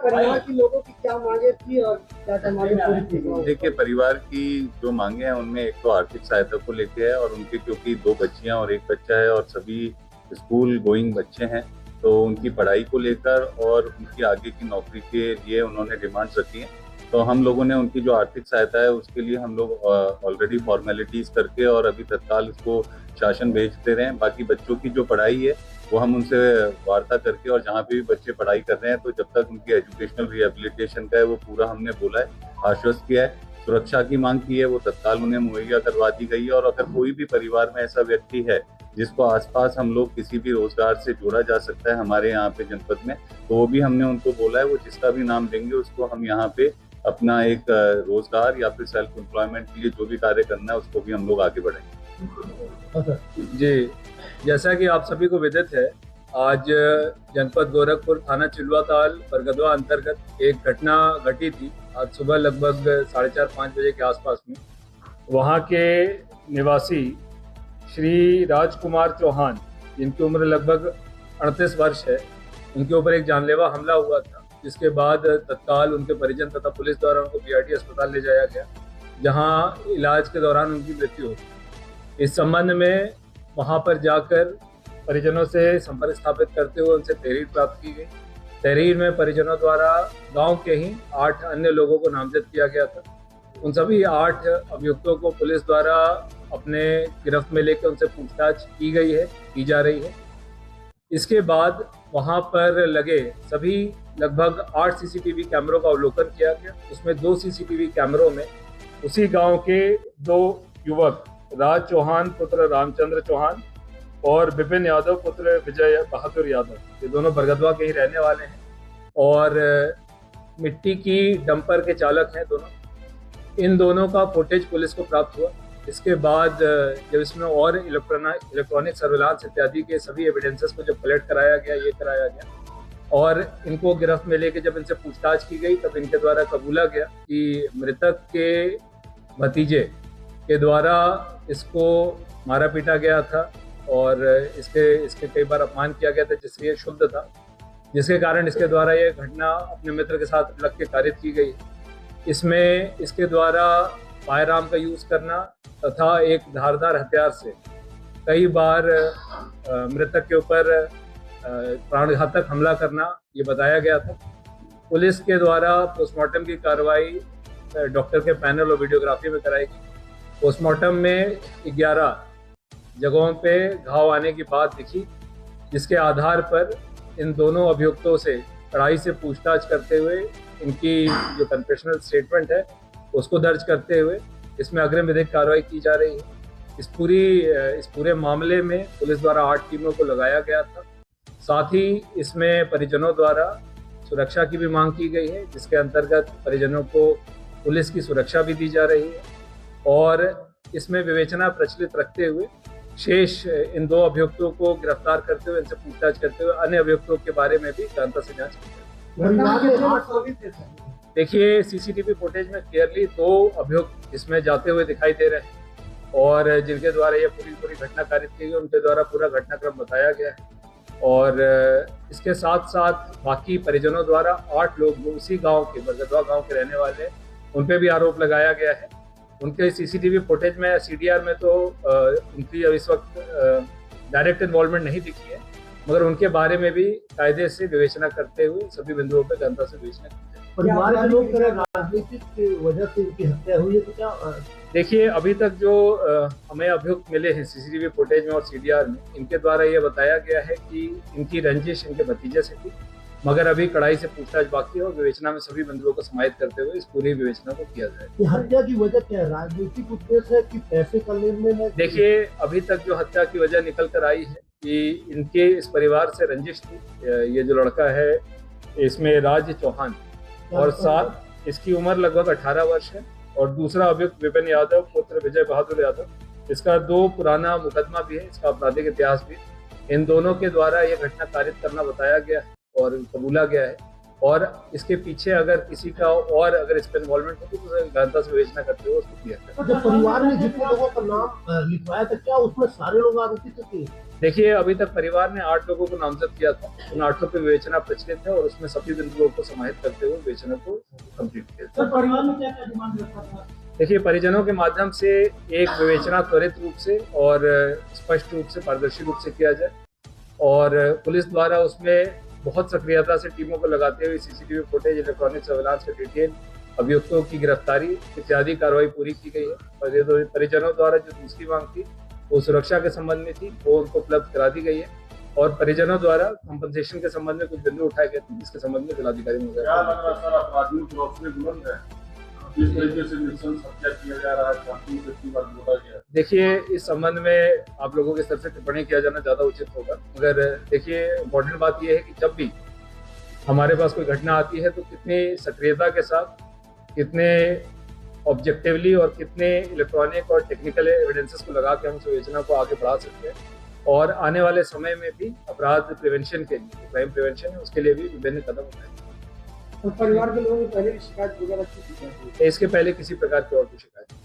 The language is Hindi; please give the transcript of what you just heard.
परिवार के लोगों की क्या मांगे थी और क्या क्या मांगे पूरी थी? देखिए, परिवार की जो मांगे हैं उनमें एक तो आर्थिक सहायता को लेके है, और उनके क्योंकि 2 बच्चियां और 1 बच्चा है और सभी स्कूल गोइंग बच्चे हैं, तो उनकी पढ़ाई को लेकर और उनकी आगे की नौकरी के लिए उन्होंने डिमांड्स रखी हैं। तो हम लोगों ने उनकी जो आर्थिक सहायता है उसके लिए हम लोग ऑलरेडी फॉर्मेलिटीज करके और अभी तत्काल इसको शासन भेज दे रहे हैं। बाकी बच्चों की जो पढ़ाई है वो हम उनसे वार्ता करके, और जहाँ पे भी बच्चे पढ़ाई कर रहे हैं तो जब तक उनकी एजुकेशनल रिहेबिलिटेशन का है वो पूरा हमने बोला है, आश्वस्त किया है। सुरक्षा की मांग की है, वो तत्काल उन्हें मुहैया करवा दी गई है। और अगर कोई भी परिवार में ऐसा व्यक्ति है जिसको आसपास हम लोग किसी भी रोजगार से जोड़ा जा सकता है हमारे यहाँ पे जनपद में, तो वो भी हमने उनको बोला है। वो जिसका भी नाम देंगे उसको हम यहाँ पे अपना एक रोजगार या फिर सेल्फ एम्प्लॉयमेंट के लिए जो भी कार्य करना है उसको भी हम लोग आगे बढ़ाएंगे। जी, जैसा कि आप सभी को विदित है, आज जनपद गोरखपुर थाना चिल्वाताल बरगदवा अंतर्गत एक घटना घटी थी। आज सुबह लगभग 4:30-5 बजे के आसपास में वहाँ के निवासी श्री राजकुमार चौहान, जिनकी उम्र लगभग 38 वर्ष है, उनके ऊपर एक जानलेवा हमला हुआ था, जिसके बाद तत्काल उनके परिजन तथा पुलिस द्वारा उनको बीआरटी अस्पताल ले जाया गया, जहाँ इलाज के दौरान उनकी मृत्यु हो गई। इस संबंध में वहां पर जाकर परिजनों से संपर्क स्थापित करते हुए उनसे तहरीर प्राप्त की गई। तहरीर में परिजनों द्वारा गांव के ही 8 अन्य लोगों को नामजद किया गया था। उन सभी 8 अभियुक्तों को पुलिस द्वारा अपने गिरफ्त में लेकर उनसे पूछताछ की जा रही है। इसके बाद वहां पर लगे सभी लगभग 8 सीसीटीवी कैमरों का अवलोकन किया गया। उसमें 2 सीसीटीवी कैमरों में उसी गाँव के 2 युवक, राज चौहान पुत्र रामचंद्र चौहान और विपिन यादव पुत्र विजय बहादुर यादव, ये दोनों बरगदवा के ही रहने वाले हैं और मिट्टी की डंपर के चालक हैं दोनों। इन दोनों का फुटेज पुलिस को प्राप्त हुआ। इसके बाद जब इसमें और इलेक्ट्रॉनिक सर्विलांस इत्यादि के सभी एविडेंसेस को जब कलेक्ट कराया गया और इनको गिरफ्त में लेके जब इनसे पूछताछ की गई, तब इनके द्वारा कबूला गया कि मृतक के भतीजे के द्वारा इसको मारा पीटा गया था और इसके कई बार अपमान किया गया था, जिससे ये शुद्ध था, जिसके कारण इसके द्वारा ये घटना अपने मित्र के साथ लग के कारित की गई। इसमें इसके द्वारा फायर आर्म का यूज़ करना तथा एक धारदार हथियार से कई बार मृतक के ऊपर प्राणघातक हमला करना ये बताया गया था। पुलिस के द्वारा पोस्टमार्टम की कार्रवाई डॉक्टर के पैनल और वीडियोग्राफी में कराई गई। पोस्टमार्टम में 11 जगहों पे घाव आने की बात दिखी, जिसके आधार पर इन दोनों अभियुक्तों से कड़ाई से पूछताछ करते हुए इनकी जो कन्फेशनल स्टेटमेंट है उसको दर्ज करते हुए इसमें अग्रिम विधिक कार्रवाई की जा रही है। इस पूरे मामले में पुलिस द्वारा 8 टीमों को लगाया गया था। साथ ही इसमें परिजनों द्वारा सुरक्षा की भी मांग की गई है, जिसके अंतर्गत परिजनों को पुलिस की सुरक्षा भी दी जा रही है और इसमें विवेचना प्रचलित रखते हुए शेष इन 2 अभियुक्तों को गिरफ्तार करते हुए इनसे पूछताछ करते हुए अन्य अभियुक्तों के बारे में भी गहनता से जांच की जाए। देखिए, सीसीटीवी फुटेज में क्लियरली 2 अभियुक्त इसमें जाते हुए दिखाई दे रहे हैं और जिनके द्वारा ये पूरी घटना कारित की गई, उनके द्वारा पूरा घटनाक्रम बताया गया है। और इसके साथ साथ बाकी परिजनों द्वारा 8 लोग जो उसी गाँव के बरगदवा गाँव के रहने वाले हैं, उन पर भी आरोप लगाया गया है। उनके सीसीटीवी फुटेज में सीडीआर में तो उनकी इस वक्त डायरेक्ट इन्वॉल्वमेंट नहीं दिखी है, मगर उनके बारे में भी कायदे से विवेचना करते हुए सभी बिंदुओं पर गहनता से विवेचना की जाए। परिवार के लोग राजनीतिक वजह से इनकी हत्या हुई है तो क्या? देखिए, अभी तक जो हमें अभियुक्त मिले हैं सीसीटीवी फुटेज में और सीडीआर में, इनके द्वारा ये बताया गया है कि इनकी रंजिश इनके भतीजे से थी, मगर अभी कड़ाई से पूछताछ बाकी है और विवेचना में सभी बिंदुओं को समाहित करते हुए इस पूरी विवेचना को किया जाए। हत्या की वजह क्या है? राजनीतिक उद्देश्य है कि पैसे का लेन देन है? देखिए, अभी तक जो हत्या की वजह निकल कर आई है कि इनके इस परिवार से रंजिश थी। ये जो लड़का है इसमें राज चौहान और साथ इसकी उम्र लगभग 18 वर्ष है और दूसरा अभियुक्त विपिन यादव पुत्र विजय बहादुर यादव, इसका 2 पुराना मुकदमा भी है, इसका आपराधिक इतिहास भी। इन दोनों के द्वारा ये घटना कारित करना बताया गया है और कबूला गया है और इसके पीछे अगर किसी का और अगर इस पर इन्वॉल्वमेंट हो तो उसे गहनता से विवेचना करते हुए उसको क्लियर करें। जब परिवार में जितने लोगों का नाम लिखवाया था, क्या उसमें सारे लोग आरोपित थे? देखिए, अभी तक परिवार ने 8 लोगों को नामजद किया था। उन 8 पे विवेचना प्रचलित है और उसमें सभी लोगों को समाहित करते हुए विवेचना को कंप्लीट किया। सर, परिवार में क्या क्या डिमांड रखा था? देखिए, परिजनों के माध्यम से एक विवेचना त्वरित रूप से और स्पष्ट रूप से, पारदर्शी रूप से किया जाए और पुलिस द्वारा उसमें बहुत सक्रियता से टीमों को लगाते हुए सीसीटीवी फुटेज, इलेक्ट्रॉनिक सर्विलांस के डिटेल, अभियुक्तों की गिरफ्तारी इत्यादि कार्रवाई पूरी की गई है। और परिजनों द्वारा जो दूसरी मांग थी वो सुरक्षा के संबंध में थी, वो उनको उपलब्ध करा दी गई है और परिजनों द्वारा कंपनसेशन के संबंध में कुछ बिंदु उठाए गए थे जिसके संबंध में जिलाधिकारी महोदय क्या लग रहा सर, अपराधियों की हौसले बुलंद है? इस तरीके से नृशंस हत्या किया जा रहा है, छात्रों से इतनी बार बोला गया। देखिए, इस संबंध में आप लोगों के स्तर से टिप्पणी किया जाना ज्यादा उचित होगा, मगर देखिए इम्पोर्टेंट बात यह है कि जब भी हमारे पास कोई घटना आती है तो कितनी सक्रियता के साथ, कितने ऑब्जेक्टिवली और कितने इलेक्ट्रॉनिक और टेक्निकल एविडेंसेस को लगा के हम उस योजना को आगे बढ़ा सकते हैं और आने वाले समय में भी अपराध प्रिवेंशन के लिए, क्राइम प्रिवेंशन है, उसके लिए भी विभिन्न कदम उठाएंगे। और परिवार के लोगों की पहले भी शिकायत वगैरह की थी? इसके पहले किसी प्रकार की और कोई शिकायत नहीं।